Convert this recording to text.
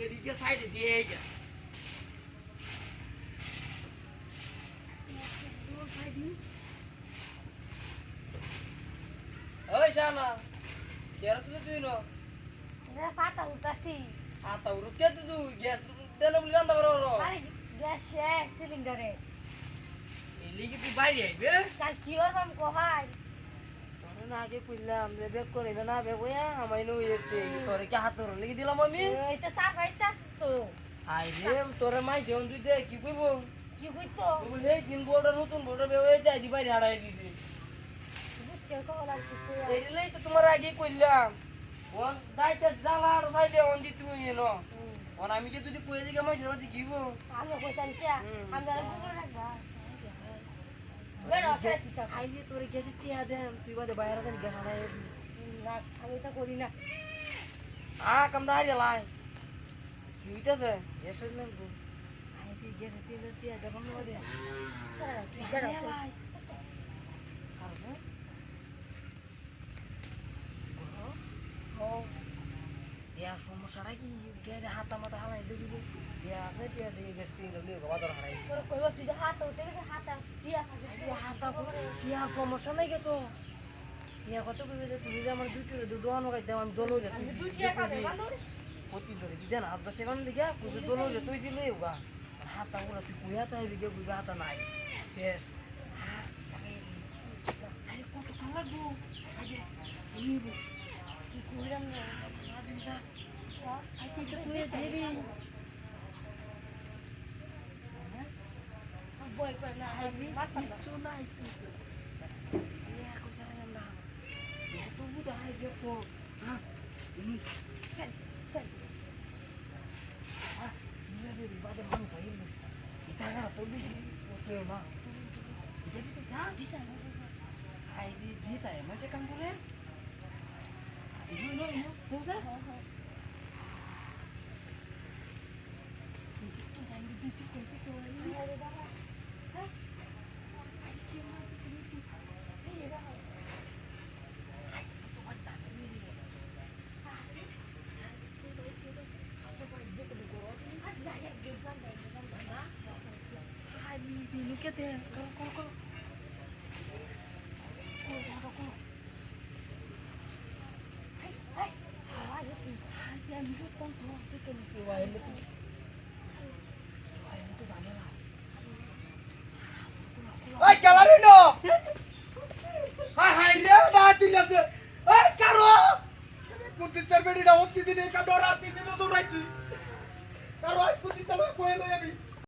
এদিকে সাইডে দিয়ে যা ওই শানা কেরা তুই তুই ন রে পাতা উঠাছি আতা উরকে তুই গ্যাস দেন বলি রান্না করো আরে গ্যাস শেষ সিলিন্ডারে এলি কি তুই বাইরে আইবে কাল কি করবাম কোহাই তোরে না আগে কইলাম যে বেক করে না বেক ওয়া আমাই নই এতে তোরে কি হাত ধরে লাগি দিলাম আমি এইটা সাফাইতা তো আই রে তোরে মাই দেন তুই দে কি কইব কি কইতো বলে তিন বোর্ডের নতুন বোর্ডের বেওয়ে যাই দি বাইরে হারাই দিছি বুঝতে কলা কি এইলেই তো তোমার আগে কইলাম ওন দাইতে জালার সাইডে ওন দি তুই এনো ওন আমি কি যদি কই দিকে মাই ধরে দিব আমি কইতাম কি আমি আর গুগল রাখবা বেড়া সাইতা আইলে তোরে গেছে টিয়া দেন তুই বাদে বাইরে কেন গেছ না না আমি এটা করি না কামড়া আইলে লাই তুইটাছে এসে নেন গো আইলে গেছে টিয়া দেবন না দে বেড়া ইয়া সমস্যাটা কি গেলে হাতা মাথা হালাই দিবি ইয়া টিয়া দিয়ে গেছে টিয়া লিয়ে বাজার হারাই তোর কইবা তুই হাত উঠে গেছে হাত দিয়া হাতা ইয়া সমস্যা নাই কে তো ইয়া কত কইবে যে তুমি যে আমার দুটো আনো গাইতে আমি দোলো যে আমি দুই টাকা খাবে ভালো প্রতি ধরে দিদেন আর 10 টাকা দিকে কুজে দোলো যে তুই দিলে উগা হাতা ওরা তুই কুয়া তাই দিকে বুঝা হাতা নাই শেষ আরে কত কালা গো আগে নিবো কি কইরাম না আদিনটা আই তুই তুই দেবি বই করে না আমি মাথা না তো নাই তুই ইয়া কো জানা না তো বুঝা আই দেখো হ্যাঁ সে নিয়ে বাদে মান ভাই এটা না তো দিছি ওকে না এটা দিছে যা বিসা আই দি দিতা এ মাঝে কাম করে ইনো নো কোগা তো জানি দিতে কইতে তো আরে বাবা হ্যাঁ আই কি না তুমি এই রা আই তো বাদ দাও নি Look at them. Go. Go. Hey. I'm just going to take a look. Ay, Calarino! Hi, no, nothing else. Hey, Caro! Put the ceremony down, did it come out? Did it not right? Caro, I put it away.